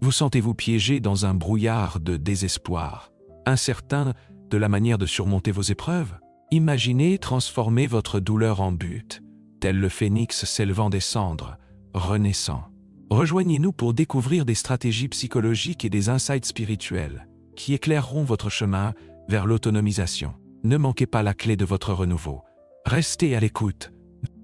Vous sentez-vous piégé dans un brouillard de désespoir, incertain de la manière de surmonter vos épreuves? Imaginez transformer votre douleur en but, tel le phénix s'élevant des cendres, renaissant. Rejoignez-nous pour découvrir des stratégies psychologiques et des insights spirituels qui éclaireront votre chemin vers l'autonomisation. Ne manquez pas la clé de votre renouveau. Restez à l'écoute.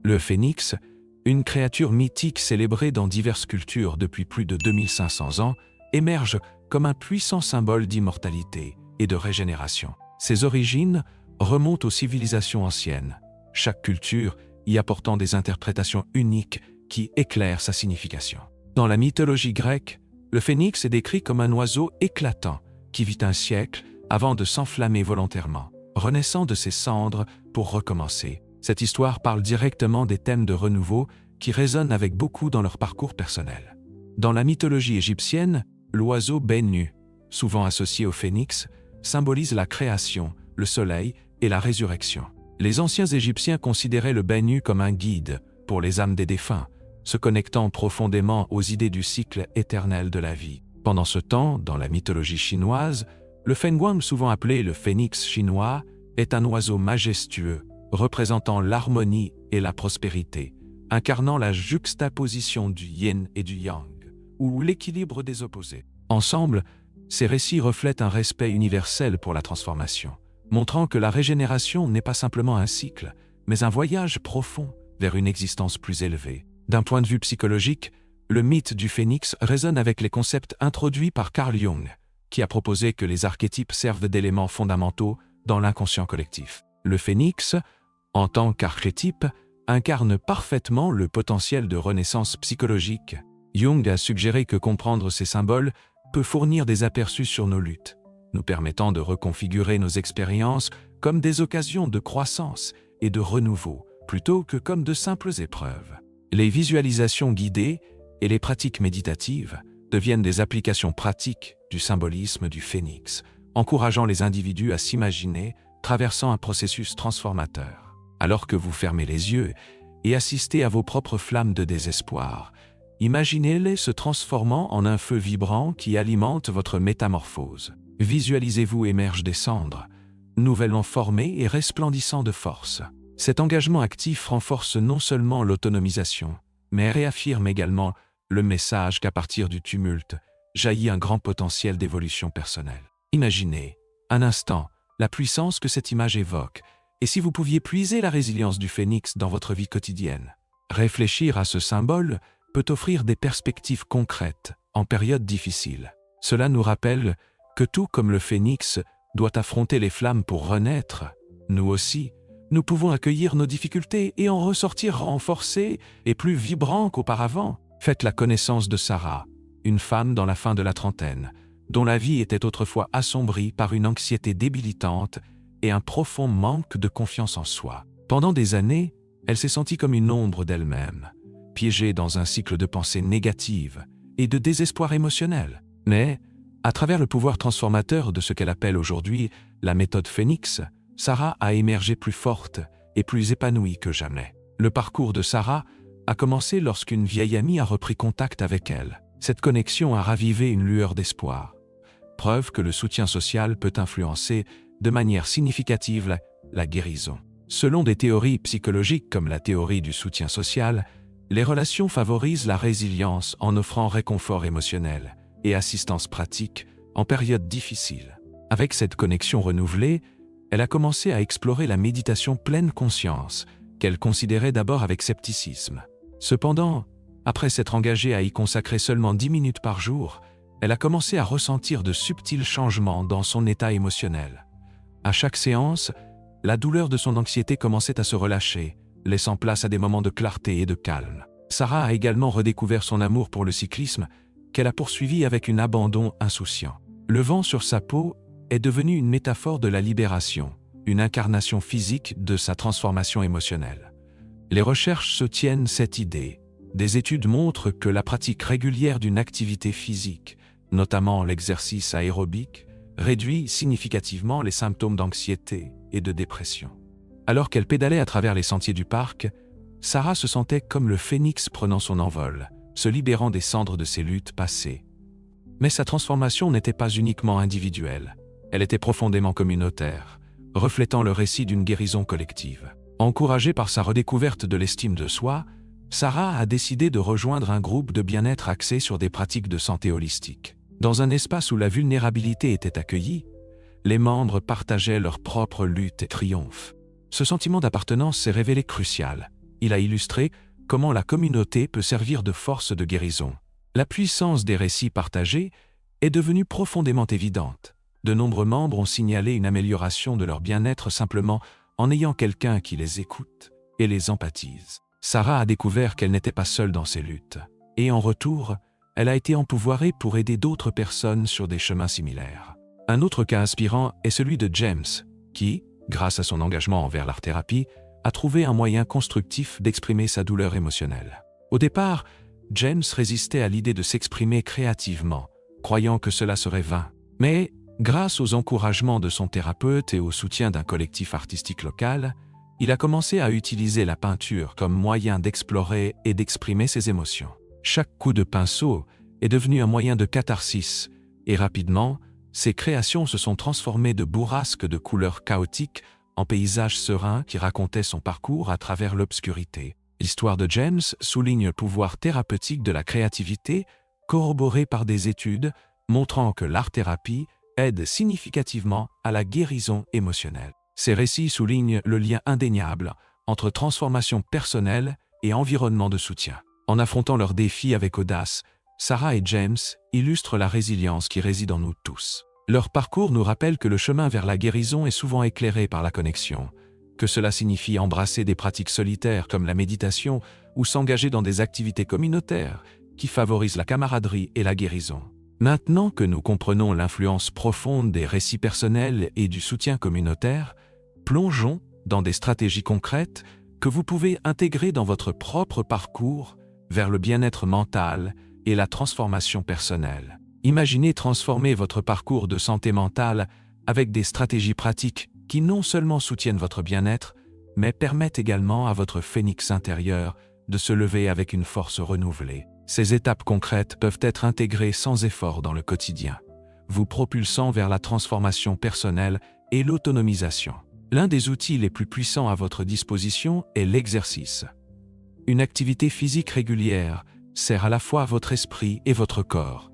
Le phénix, une créature mythique célébrée dans diverses cultures depuis plus de 2500 ans, émerge comme un puissant symbole d'immortalité et de régénération. Ses origines remontent aux civilisations anciennes, chaque culture y apportant des interprétations uniques qui éclairent sa signification. Dans la mythologie grecque, le phénix est décrit comme un oiseau éclatant qui vit un siècle avant de s'enflammer volontairement, renaissant de ses cendres pour recommencer. Cette histoire parle directement des thèmes de renouveau qui résonnent avec beaucoup dans leur parcours personnel. Dans la mythologie égyptienne, l'oiseau Bennu, souvent associé au phénix, symbolise la création, le soleil et la résurrection. Les anciens Égyptiens considéraient le Bennu comme un guide pour les âmes des défunts, se connectant profondément aux idées du cycle éternel de la vie. Pendant ce temps, dans la mythologie chinoise, le Fengguang, souvent appelé le phénix chinois, est un oiseau majestueux, représentant l'harmonie et la prospérité, incarnant la juxtaposition du yin et du yang, ou l'équilibre des opposés. Ensemble, ces récits reflètent un respect universel pour la transformation, montrant que la régénération n'est pas simplement un cycle, mais un voyage profond vers une existence plus élevée. D'un point de vue psychologique, le mythe du phénix résonne avec les concepts introduits par Carl Jung, qui a proposé que les archétypes servent d'éléments fondamentaux dans l'inconscient collectif. Le phénix, en tant qu'archétype, incarne parfaitement le potentiel de renaissance psychologique. Jung a suggéré que comprendre ces symboles peut fournir des aperçus sur nos luttes, nous permettant de reconfigurer nos expériences comme des occasions de croissance et de renouveau, plutôt que comme de simples épreuves. Les visualisations guidées et les pratiques méditatives deviennent des applications pratiques du symbolisme du phénix, encourageant les individus à s'imaginer traversant un processus transformateur. Alors que vous fermez les yeux et assistez à vos propres flammes de désespoir, imaginez-les se transformant en un feu vibrant qui alimente votre métamorphose. Visualisez-vous émerger des cendres, nouvellement formé et resplendissant de force. Cet engagement actif renforce non seulement l'autonomisation, mais réaffirme également le message qu'à partir du tumulte jaillit un grand potentiel d'évolution personnelle. Imaginez, un instant, la puissance que cette image évoque, et si vous pouviez puiser la résilience du phénix dans votre vie quotidienne. Réfléchir à ce symbole peut offrir des perspectives concrètes en période difficile. Cela nous rappelle que tout comme le phénix doit affronter les flammes pour renaître, nous aussi, nous pouvons accueillir nos difficultés et en ressortir renforcés et plus vibrants qu'auparavant. Faites la connaissance de Sarah, une femme dans la fin de la trentaine, dont la vie était autrefois assombrie par une anxiété débilitante et un profond manque de confiance en soi. Pendant des années, elle s'est sentie comme une ombre d'elle-même, piégée dans un cycle de pensées négatives et de désespoir émotionnel. Mais, à travers le pouvoir transformateur de ce qu'elle appelle aujourd'hui la méthode Phénix, Sarah a émergé plus forte et plus épanouie que jamais. Le parcours de Sarah a commencé lorsqu'une vieille amie a repris contact avec elle. Cette connexion a ravivé une lueur d'espoir, preuve que le soutien social peut influencer de manière significative la guérison. Selon des théories psychologiques comme la théorie du soutien social, les relations favorisent la résilience en offrant réconfort émotionnel et assistance pratique en période difficile. Avec cette connexion renouvelée, elle a commencé à explorer la méditation pleine conscience, qu'elle considérait d'abord avec scepticisme. Cependant, après s'être engagée à y consacrer seulement 10 minutes par jour, elle a commencé à ressentir de subtils changements dans son état émotionnel. À chaque séance, la douleur de son anxiété commençait à se relâcher, laissant place à des moments de clarté et de calme. Sarah a également redécouvert son amour pour le cyclisme, qu'elle a poursuivi avec un abandon insouciant. Le vent sur sa peau est devenu une métaphore de la libération, une incarnation physique de sa transformation émotionnelle. Les recherches soutiennent cette idée. Des études montrent que la pratique régulière d'une activité physique, notamment l'exercice aérobique, réduit significativement les symptômes d'anxiété et de dépression. Alors qu'elle pédalait à travers les sentiers du parc, Sarah se sentait comme le phénix prenant son envol, se libérant des cendres de ses luttes passées. Mais sa transformation n'était pas uniquement individuelle, elle était profondément communautaire, reflétant le récit d'une guérison collective. Encouragée par sa redécouverte de l'estime de soi, Sarah a décidé de rejoindre un groupe de bien-être axé sur des pratiques de santé holistique. Dans un espace où la vulnérabilité était accueillie, les membres partageaient leurs propres luttes et triomphes. Ce sentiment d'appartenance s'est révélé crucial. Il a illustré comment la communauté peut servir de force de guérison. La puissance des récits partagés est devenue profondément évidente. De nombreux membres ont signalé une amélioration de leur bien-être simplement en ayant quelqu'un qui les écoute et les empathise. Sarah a découvert qu'elle n'était pas seule dans ses luttes. Et en retour, elle a été empouvoirée pour aider d'autres personnes sur des chemins similaires. Un autre cas inspirant est celui de James, qui, grâce à son engagement envers l'art-thérapie, a trouvé un moyen constructif d'exprimer sa douleur émotionnelle. Au départ, James résistait à l'idée de s'exprimer créativement, croyant que cela serait vain. Mais, grâce aux encouragements de son thérapeute et au soutien d'un collectif artistique local, il a commencé à utiliser la peinture comme moyen d'explorer et d'exprimer ses émotions. Chaque coup de pinceau est devenu un moyen de catharsis, et rapidement, ses créations se sont transformées de bourrasques de couleurs chaotiques en paysages sereins qui racontaient son parcours à travers l'obscurité. L'histoire de James souligne le pouvoir thérapeutique de la créativité, corroboré par des études montrant que l'art-thérapie aide significativement à la guérison émotionnelle. Ces récits soulignent le lien indéniable entre transformation personnelle et environnement de soutien. En affrontant leurs défis avec audace, Sarah et James illustrent la résilience qui réside en nous tous. Leur parcours nous rappelle que le chemin vers la guérison est souvent éclairé par la connexion, que cela signifie embrasser des pratiques solitaires comme la méditation ou s'engager dans des activités communautaires qui favorisent la camaraderie et la guérison. Maintenant que nous comprenons l'influence profonde des récits personnels et du soutien communautaire, plongeons dans des stratégies concrètes que vous pouvez intégrer dans votre propre parcours vers le bien-être mental et la transformation personnelle. Imaginez transformer votre parcours de santé mentale avec des stratégies pratiques qui non seulement soutiennent votre bien-être, mais permettent également à votre phénix intérieur de se lever avec une force renouvelée. Ces étapes concrètes peuvent être intégrées sans effort dans le quotidien, vous propulsant vers la transformation personnelle et l'autonomisation. L'un des outils les plus puissants à votre disposition est l'exercice. Une activité physique régulière sert à la fois votre esprit et votre corps,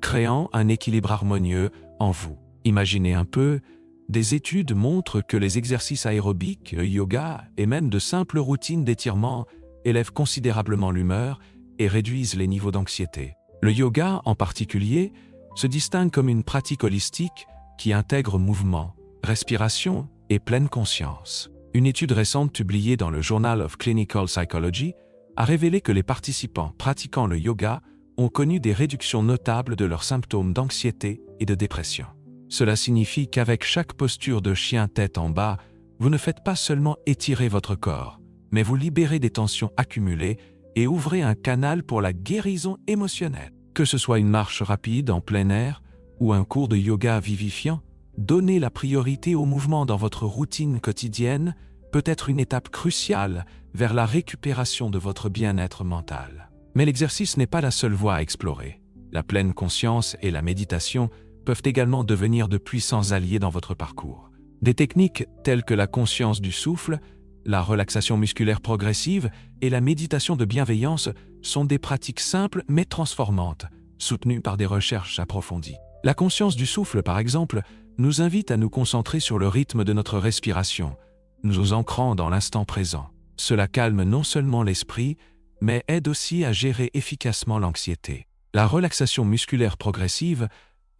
créant un équilibre harmonieux en vous. Imaginez un peu, des études montrent que les exercices aérobiques, yoga et même de simples routines d'étirement élèvent considérablement l'humeur et réduisent les niveaux d'anxiété. Le yoga, en particulier, se distingue comme une pratique holistique qui intègre mouvement, respiration et pleine conscience. Une étude récente publiée dans le Journal of Clinical Psychology a révélé que les participants pratiquant le yoga ont connu des réductions notables de leurs symptômes d'anxiété et de dépression. Cela signifie qu'avec chaque posture de chien tête en bas, vous ne faites pas seulement étirer votre corps, mais vous libérez des tensions accumulées et ouvrez un canal pour la guérison émotionnelle. Que ce soit une marche rapide en plein air ou un cours de yoga vivifiant, donner la priorité au mouvement dans votre routine quotidienne peut être une étape cruciale vers la récupération de votre bien-être mental. Mais l'exercice n'est pas la seule voie à explorer. La pleine conscience et la méditation peuvent également devenir de puissants alliés dans votre parcours. Des techniques telles que la conscience du souffle, la relaxation musculaire progressive et la méditation de bienveillance sont des pratiques simples mais transformantes, soutenues par des recherches approfondies. La conscience du souffle, par exemple, nous invite à nous concentrer sur le rythme de notre respiration, nous ancrant dans l'instant présent. Cela calme non seulement l'esprit, mais aide aussi à gérer efficacement l'anxiété. La relaxation musculaire progressive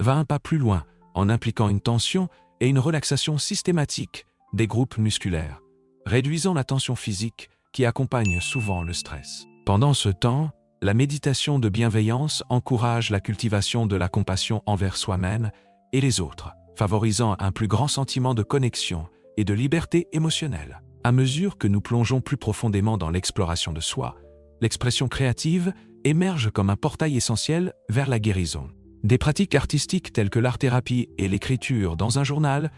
va un pas plus loin en impliquant une tension et une relaxation systématique des groupes musculaires, réduisant la tension physique qui accompagne souvent le stress. Pendant ce temps, la méditation de bienveillance encourage la cultivation de la compassion envers soi-même et les autres, favorisant un plus grand sentiment de connexion et de liberté émotionnelle. À mesure que nous plongeons plus profondément dans l'exploration de soi, l'expression créative émerge comme un portail essentiel vers la guérison. Des pratiques artistiques telles que l'art-thérapie et l'écriture dans un journal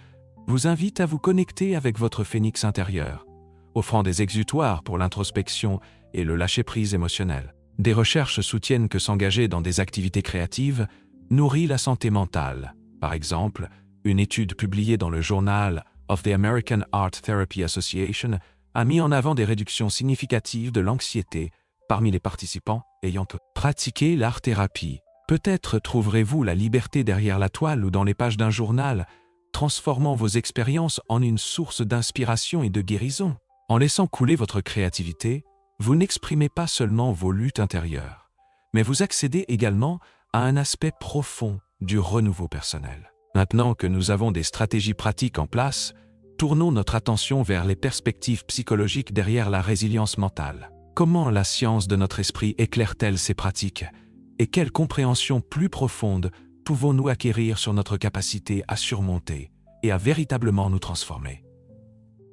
vous invitent à vous connecter avec votre phénix intérieur, offrant des exutoires pour l'introspection et le lâcher-prise émotionnel. Des recherches soutiennent que s'engager dans des activités créatives nourrit la santé mentale. Par exemple, une étude publiée dans le Journal of the American Art Therapy Association a mis en avant des réductions significatives de l'anxiété parmi les participants ayant pratiqué l'art-thérapie. Peut-être trouverez-vous la liberté derrière la toile ou dans les pages d'un journal, transformant vos expériences en une source d'inspiration et de guérison. En laissant couler votre créativité, vous n'exprimez pas seulement vos luttes intérieures, mais vous accédez également à un aspect profond du renouveau personnel. Maintenant que nous avons des stratégies pratiques en place, tournons notre attention vers les perspectives psychologiques derrière la résilience mentale. Comment la science de notre esprit éclaire-t-elle ces pratiques? Et quelle compréhension plus profonde pouvons-nous acquérir sur notre capacité à surmonter et à véritablement nous transformer?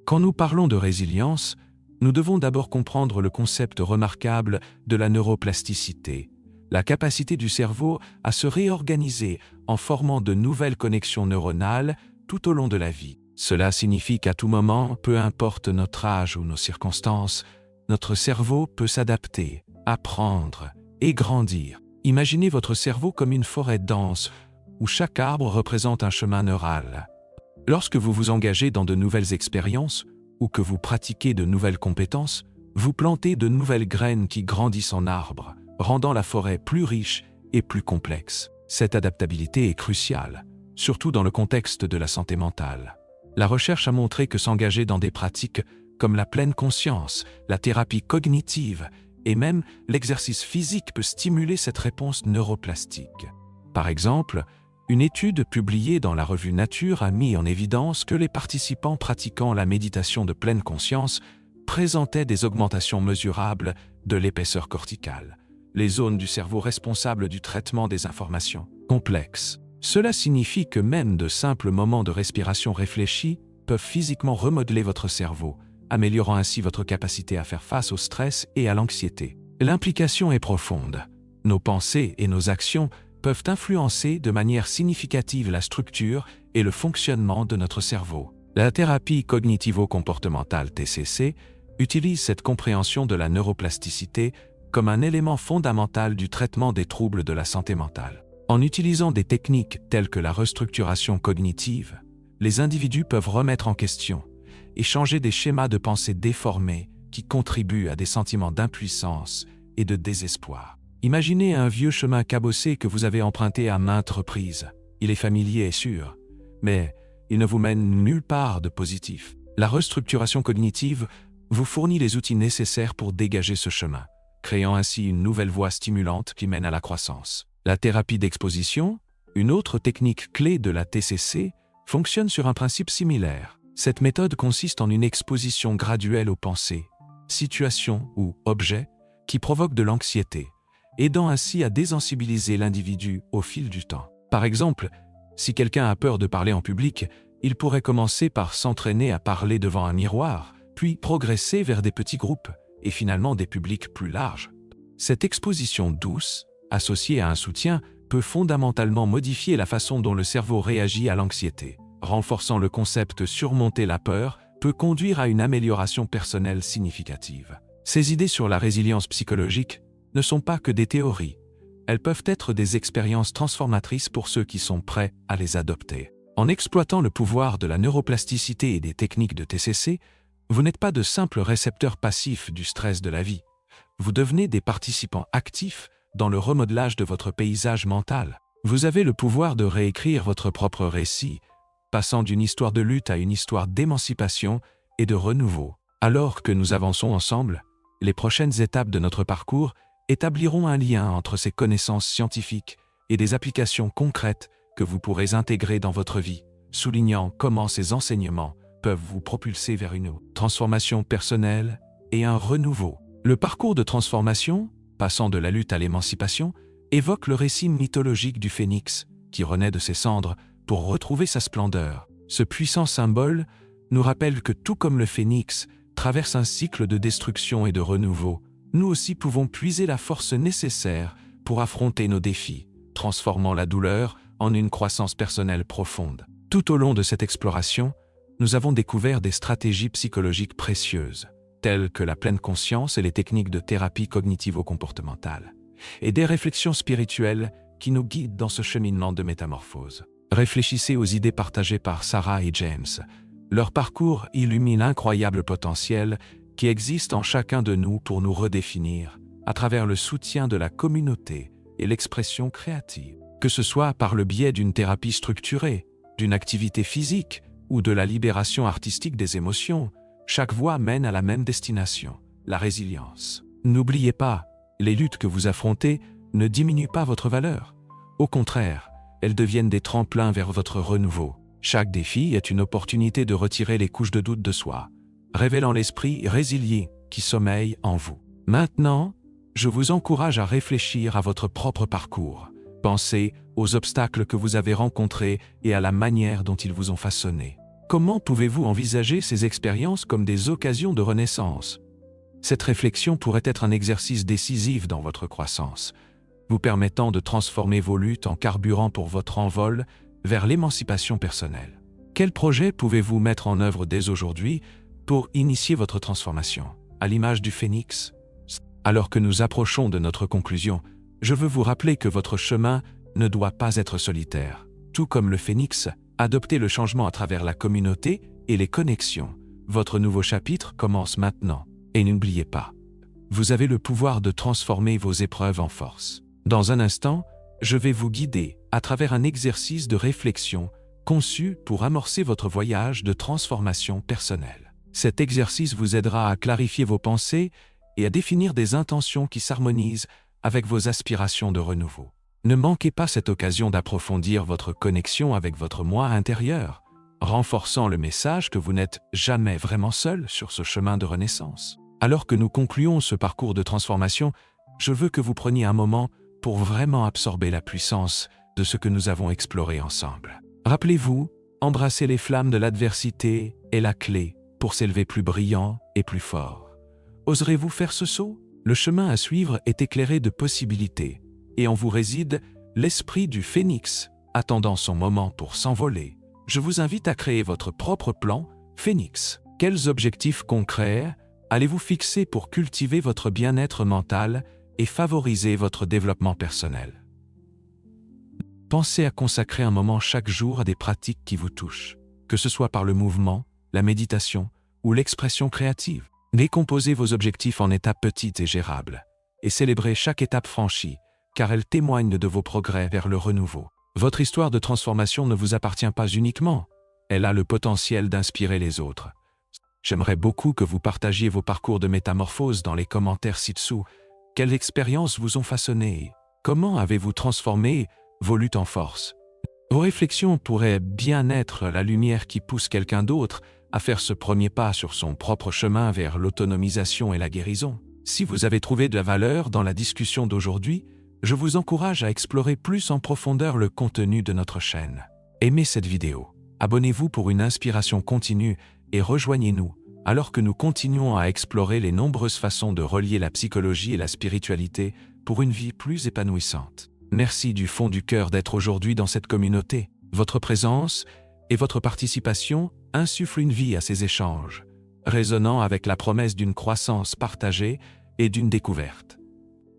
Quand nous parlons de résilience, nous devons d'abord comprendre le concept remarquable de la neuroplasticité, la capacité du cerveau à se réorganiser en formant de nouvelles connexions neuronales tout au long de la vie. Cela signifie qu'à tout moment, peu importe notre âge ou nos circonstances, notre cerveau peut s'adapter, apprendre et grandir. Imaginez votre cerveau comme une forêt dense où chaque arbre représente un chemin neural. Lorsque vous vous engagez dans de nouvelles expériences ou que vous pratiquez de nouvelles compétences, vous plantez de nouvelles graines qui grandissent en arbre, rendant la forêt plus riche et plus complexe. Cette adaptabilité est cruciale, surtout dans le contexte de la santé mentale. La recherche a montré que s'engager dans des pratiques comme la pleine conscience, la thérapie cognitive et même l'exercice physique peut stimuler cette réponse neuroplastique. Par exemple, une étude publiée dans la revue Nature a mis en évidence que les participants pratiquant la méditation de pleine conscience présentaient des augmentations mesurables de l'épaisseur corticale, les zones du cerveau responsables du traitement des informations complexes. Cela signifie que même de simples moments de respiration réfléchis peuvent physiquement remodeler votre cerveau, améliorant ainsi votre capacité à faire face au stress et à l'anxiété. L'implication est profonde. Nos pensées et nos actions peuvent influencer de manière significative la structure et le fonctionnement de notre cerveau. La thérapie cognitivo-comportementale TCC utilise cette compréhension de la neuroplasticité comme un élément fondamental du traitement des troubles de la santé mentale. En utilisant des techniques telles que la restructuration cognitive, les individus peuvent remettre en question et changer des schémas de pensée déformés qui contribuent à des sentiments d'impuissance et de désespoir. Imaginez un vieux chemin cabossé que vous avez emprunté à maintes reprises. Il est familier et sûr, mais il ne vous mène nulle part de positif. La restructuration cognitive vous fournit les outils nécessaires pour dégager ce chemin, créant ainsi une nouvelle voie stimulante qui mène à la croissance. La thérapie d'exposition, une autre technique clé de la TCC, fonctionne sur un principe similaire. Cette méthode consiste en une exposition graduelle aux pensées, situations ou objets qui provoquent de l'anxiété, aidant ainsi à désensibiliser l'individu au fil du temps. Par exemple, si quelqu'un a peur de parler en public, il pourrait commencer par s'entraîner à parler devant un miroir, puis progresser vers des petits groupes et finalement des publics plus larges. Cette exposition douce, associée à un soutien, peut fondamentalement modifier la façon dont le cerveau réagit à l'anxiété. Renforçant le concept surmonter la peur peut conduire à une amélioration personnelle significative. Ces idées sur la résilience psychologique ne sont pas que des théories. Elles peuvent être des expériences transformatrices pour ceux qui sont prêts à les adopter. En exploitant le pouvoir de la neuroplasticité et des techniques de TCC, vous n'êtes pas de simples récepteurs passifs du stress de la vie. Vous devenez des participants actifs dans le remodelage de votre paysage mental. Vous avez le pouvoir de réécrire votre propre récit, passant d'une histoire de lutte à une histoire d'émancipation et de renouveau. Alors que nous avançons ensemble, les prochaines étapes de notre parcours établiront un lien entre ces connaissances scientifiques et des applications concrètes que vous pourrez intégrer dans votre vie, soulignant comment ces enseignements peuvent vous propulser vers une transformation personnelle et un renouveau. Le parcours de transformation, passant de la lutte à l'émancipation, évoque le récit mythologique du phénix, qui renaît de ses cendres pour retrouver sa splendeur. Ce puissant symbole nous rappelle que tout comme le phénix traverse un cycle de destruction et de renouveau, nous aussi pouvons puiser la force nécessaire pour affronter nos défis, transformant la douleur en une croissance personnelle profonde. Tout au long de cette exploration, nous avons découvert des stratégies psychologiques précieuses, telles que la pleine conscience et les techniques de thérapie cognitivo-comportementale, et des réflexions spirituelles qui nous guident dans ce cheminement de métamorphose. Réfléchissez aux idées partagées par Sarah et James. Leur parcours illumine l'incroyable potentiel qui existe en chacun de nous pour nous redéfinir à travers le soutien de la communauté et l'expression créative. Que ce soit par le biais d'une thérapie structurée, d'une activité physique ou de la libération artistique des émotions, chaque voie mène à la même destination, la résilience. N'oubliez pas, les luttes que vous affrontez ne diminuent pas votre valeur. Au contraire, elles deviennent des tremplins vers votre renouveau. Chaque défi est une opportunité de retirer les couches de doute de soi, révélant l'esprit résilient qui sommeille en vous. Maintenant, je vous encourage à réfléchir à votre propre parcours. Pensez aux obstacles que vous avez rencontrés et à la manière dont ils vous ont façonné. Comment pouvez-vous envisager ces expériences comme des occasions de renaissance? Cette réflexion pourrait être un exercice décisif dans votre croissance, vous permettant de transformer vos luttes en carburant pour votre envol vers l'émancipation personnelle. Quels projets pouvez-vous mettre en œuvre dès aujourd'hui pour initier votre transformation? À l'image du phénix? Alors que nous approchons de notre conclusion, je veux vous rappeler que votre chemin ne doit pas être solitaire. Tout comme le phénix, adoptez le changement à travers la communauté et les connexions. Votre nouveau chapitre commence maintenant. Et n'oubliez pas, vous avez le pouvoir de transformer vos épreuves en force. Dans un instant, je vais vous guider à travers un exercice de réflexion conçu pour amorcer votre voyage de transformation personnelle. Cet exercice vous aidera à clarifier vos pensées et à définir des intentions qui s'harmonisent avec vos aspirations de renouveau. Ne manquez pas cette occasion d'approfondir votre connexion avec votre moi intérieur, renforçant le message que vous n'êtes jamais vraiment seul sur ce chemin de renaissance. Alors que nous concluons ce parcours de transformation, je veux que vous preniez un moment pour vraiment absorber la puissance de ce que nous avons exploré ensemble. Rappelez-vous, embrasser les flammes de l'adversité est la clé pour s'élever plus brillant et plus fort. Oserez-vous faire ce saut? Le chemin à suivre est éclairé de possibilités, et en vous réside l'esprit du phénix, attendant son moment pour s'envoler. Je vous invite à créer votre propre plan Phénix. Quels objectifs concrets allez-vous fixer pour cultiver votre bien-être mental et favoriser votre développement personnel? Pensez à consacrer un moment chaque jour à des pratiques qui vous touchent, que ce soit par le mouvement, la méditation ou l'expression créative. Décomposez vos objectifs en étapes petites et gérables, et célébrez chaque étape franchie, car elle témoigne de vos progrès vers le renouveau. Votre histoire de transformation ne vous appartient pas uniquement, elle a le potentiel d'inspirer les autres. J'aimerais beaucoup que vous partagiez vos parcours de métamorphose dans les commentaires ci-dessous. Quelles expériences vous ont façonné? Comment avez-vous transformé vos luttes en force? Vos réflexions pourraient bien être la lumière qui pousse quelqu'un d'autre à faire ce premier pas sur son propre chemin vers l'autonomisation et la guérison. Si vous avez trouvé de la valeur dans la discussion d'aujourd'hui, je vous encourage à explorer plus en profondeur le contenu de notre chaîne. Aimez cette vidéo, abonnez-vous pour une inspiration continue et rejoignez-nous alors que nous continuons à explorer les nombreuses façons de relier la psychologie et la spiritualité pour une vie plus épanouissante. Merci du fond du cœur d'être aujourd'hui dans cette communauté. Votre présence et votre participation insufflent une vie à ces échanges, résonnant avec la promesse d'une croissance partagée et d'une découverte.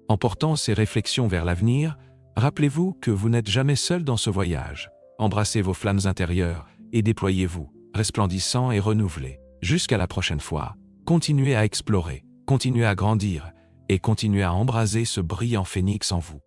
En portant ces réflexions vers l'avenir, rappelez-vous que vous n'êtes jamais seul dans ce voyage. Embrassez vos flammes intérieures et déployez-vous, resplendissants et renouvelés. Jusqu'à la prochaine fois, continuez à explorer, continuez à grandir et continuez à embraser ce brillant phénix en vous.